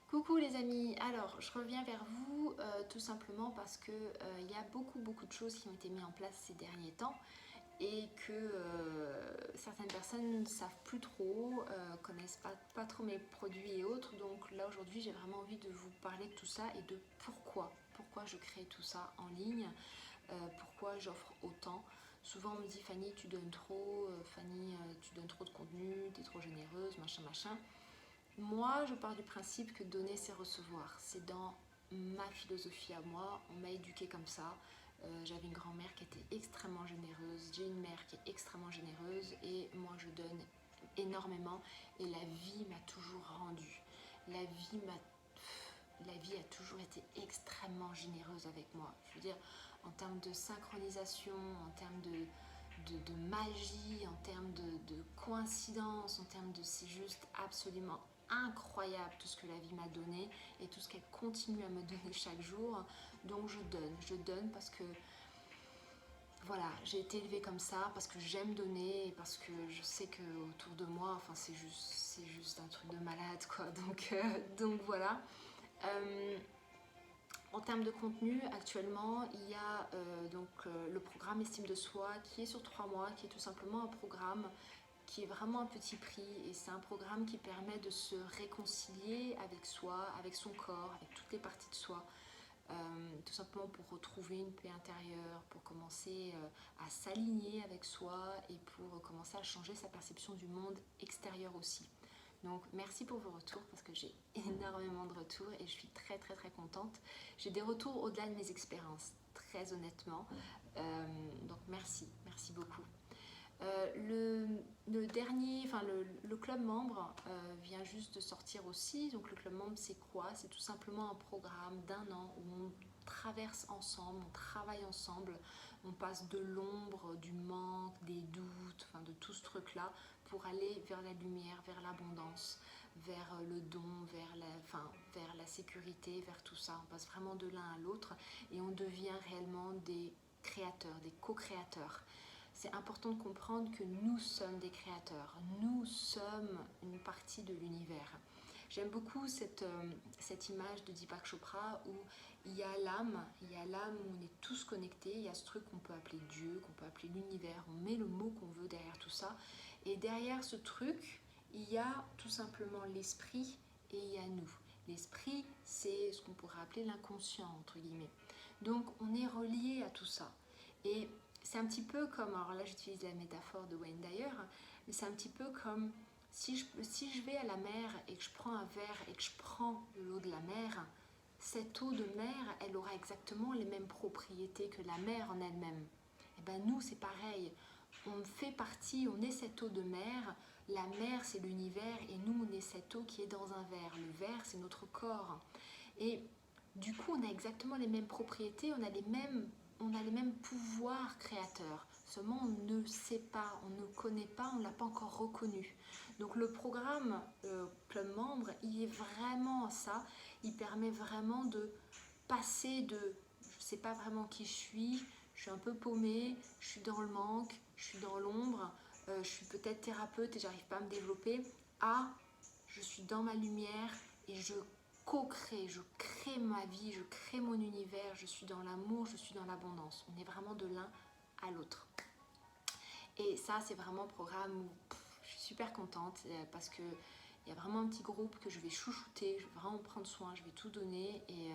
Coucou les amis, alors je reviens vers vous tout simplement parce que il y a beaucoup de choses qui ont été mises en place ces derniers temps et que certaines personnes ne savent plus trop, connaissent pas trop mes produits et autres. Donc là aujourd'hui j'ai vraiment envie de vous parler de tout ça et de pourquoi je crée tout ça en ligne, pourquoi j'offre autant. Souvent on me dit Fanny tu donnes trop, Fanny tu donnes trop de contenu, tu es trop généreuse, machin machin. Moi, je pars du principe que donner, c'est recevoir. C'est dans ma philosophie à moi. On m'a éduquée comme ça. J'avais une grand-mère qui était extrêmement généreuse. J'ai une mère qui est extrêmement généreuse. Et moi, je donne énormément. Et la vie m'a toujours rendu. La vie a toujours été extrêmement généreuse avec moi. Je veux dire, en termes de synchronisation, en termes de magie, en termes de coïncidence, en termes de... C'est juste absolument incroyable tout ce que la vie m'a donné et tout ce qu'elle continue à me donner chaque jour. Donc je donne parce que voilà, j'ai été élevée comme ça, parce que j'aime donner et parce que je sais que autour de moi, enfin c'est juste un truc de malade quoi. Donc voilà. Euh, En termes de contenu, actuellement, il y a le programme Estime de Soi qui est sur 3 mois, qui est tout simplement un programme qui est vraiment un petit prix et c'est un programme qui permet de se réconcilier avec soi, avec son corps, avec toutes les parties de soi, tout simplement pour retrouver une paix intérieure, pour commencer à s'aligner avec soi et pour commencer à changer sa perception du monde extérieur aussi. Donc merci pour vos retours parce que j'ai énormément de retours et je suis très contente. J'ai des retours au-delà de mes expériences, très honnêtement. Donc merci beaucoup. Le dernier, enfin le club membre vient juste de sortir aussi. Donc le club membre c'est quoi? C'est tout simplement un programme d'1 an où on traverse ensemble, on travaille ensemble, on passe de l'ombre, du manque, des doutes, enfin de tout ce truc là pour aller vers la lumière, vers l'abondance, vers le don, vers la sécurité, vers tout ça. On passe vraiment de l'un à l'autre et on devient réellement des créateurs, des co-créateurs. C'est important de comprendre que nous sommes des créateurs, nous sommes une partie de l'univers. J'aime beaucoup cette image de Deepak Chopra où il y a l'âme où on est tous connectés, il y a ce truc qu'on peut appeler Dieu, qu'on peut appeler l'univers, on met le mot qu'on veut derrière tout ça. Et derrière ce truc, il y a tout simplement l'esprit et il y a nous. L'esprit, c'est ce qu'on pourrait appeler l'inconscient, entre guillemets. Donc on est relié à tout ça. Et c'est un petit peu comme, alors là j'utilise la métaphore de Wayne Dyer, mais c'est un petit peu comme si je vais à la mer et que je prends un verre et que je prends l'eau de la mer, cette eau de mer, elle aura exactement les mêmes propriétés que la mer en elle-même. Et ben nous c'est pareil, on fait partie, on est cette eau de mer, la mer c'est l'univers et nous on est cette eau qui est dans un verre. Le verre c'est notre corps. Et du coup on a exactement les mêmes propriétés, on a les mêmes pouvoirs créateurs. Seulement on ne sait pas, on ne connaît pas, on ne l'a pas encore reconnu. Donc le programme Club Membre, il est vraiment ça. Il permet vraiment de passer de je ne sais pas vraiment qui je suis un peu paumée, je suis dans le manque, je suis dans l'ombre, je suis peut-être thérapeute et j'arrive pas à me développer, à je suis dans ma lumière et je co-crée, je crée ma vie, je crée mon univers, je suis dans l'amour, je suis dans l'abondance. On est vraiment de l'un à l'autre. Et ça, c'est vraiment un programme où je suis super contente parce que il y a vraiment un petit groupe que je vais chouchouter, je vais vraiment prendre soin, je vais tout donner et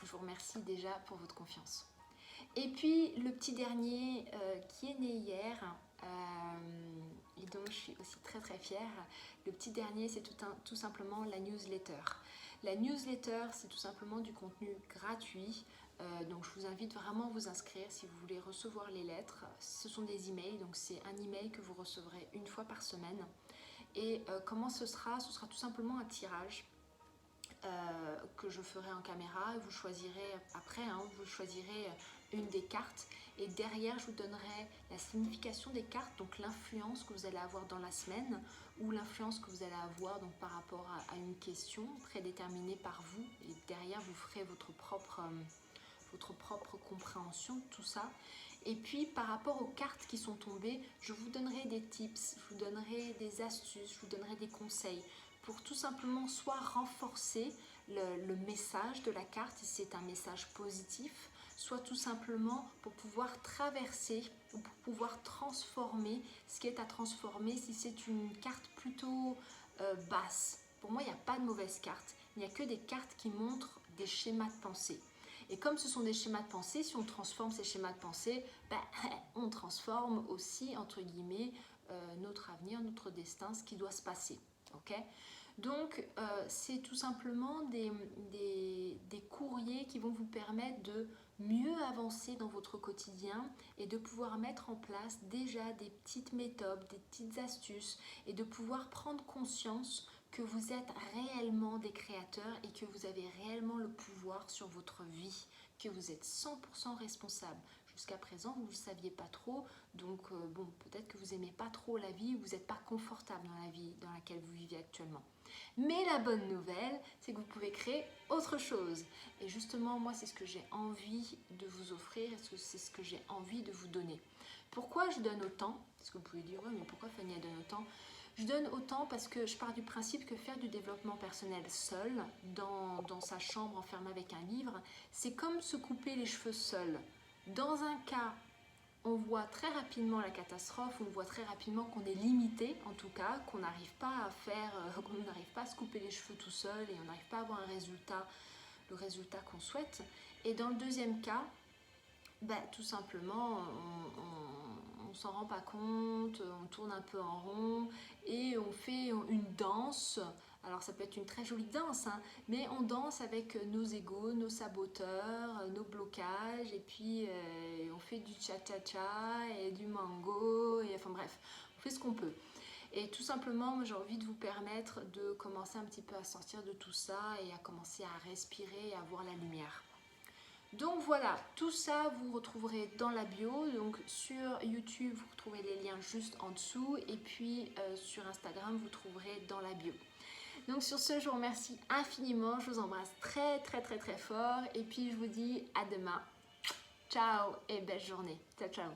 je vous remercie déjà pour votre confiance. Et puis le petit dernier qui est né hier, et dont je suis aussi très fière, le petit dernier c'est tout simplement la newsletter. La newsletter c'est tout simplement du contenu gratuit, donc je vous invite vraiment à vous inscrire si vous voulez recevoir les lettres. Ce sont des emails, donc c'est un email que vous recevrez une fois par semaine. Et comment ce sera? Ce sera tout simplement un tirage que je ferai en caméra. Vous choisirez après, vous choisirez une des cartes et derrière je vous donnerai la signification des cartes, donc l'influence que vous allez avoir dans la semaine ou l'influence que vous allez avoir donc, par rapport à une question prédéterminée par vous et derrière vous ferez votre propre compréhension de tout ça. Et puis par rapport aux cartes qui sont tombées, je vous donnerai des tips, je vous donnerai des astuces, je vous donnerai des conseils pour tout simplement soit renforcer le message de la carte, si c'est un message positif, soit tout simplement pour pouvoir traverser ou pour pouvoir transformer ce qui est à transformer si c'est une carte plutôt basse. Pour moi, il n'y a pas de mauvaise carte, il n'y a que des cartes qui montrent des schémas de pensée. Et comme ce sont des schémas de pensée, si on transforme ces schémas de pensée, on transforme aussi, entre guillemets, notre avenir, notre destin, ce qui doit se passer. Okay, donc, c'est tout simplement des courriers qui vont vous permettre de mieux avancer dans votre quotidien et de pouvoir mettre en place déjà des petites méthodes, des petites astuces et de pouvoir prendre conscience que vous êtes réellement des créateurs et que vous avez réellement le pouvoir sur votre vie, que vous êtes 100% responsable. Jusqu'à présent, vous ne le saviez pas trop, donc bon, peut-être que vous n'aimez pas trop la vie, vous n'êtes pas confortable dans la vie dans laquelle vous vivez actuellement. Mais la bonne nouvelle, c'est que vous pouvez créer autre chose. Et justement, moi, c'est ce que j'ai envie de vous offrir, c'est ce que j'ai envie de vous donner. Pourquoi je donne autant? Parce que vous pouvez dire, ouais, mais pourquoi Fanny donne autant? Je donne autant parce que je pars du principe que faire du développement personnel seul, dans sa chambre enfermée avec un livre, c'est comme se couper les cheveux seul. Dans un cas, on voit très rapidement la catastrophe, on voit très rapidement qu'on est limité, en tout cas, qu'on n'arrive pas à faire, qu'on n'arrive pas à se couper les cheveux tout seul et on n'arrive pas à avoir le résultat qu'on souhaite. Et dans le deuxième cas, tout simplement, on ne s'en rend pas compte, on tourne un peu en rond et on fait une danse. Alors ça peut être une très jolie danse, hein, mais on danse avec nos égos, nos saboteurs, nos blocages, et puis on fait du cha-cha-cha et du mango, et enfin bref, on fait ce qu'on peut. Et tout simplement, j'ai envie de vous permettre de commencer un petit peu à sortir de tout ça et à commencer à respirer et à voir la lumière. Donc voilà, tout ça vous retrouverez dans la bio. Donc sur YouTube, vous retrouvez les liens juste en dessous. Et puis sur Instagram, vous trouverez dans la bio. Donc sur ce, je vous remercie infiniment. Je vous embrasse très très très très fort. Et puis je vous dis à demain. Ciao et belle journée. Ciao ciao.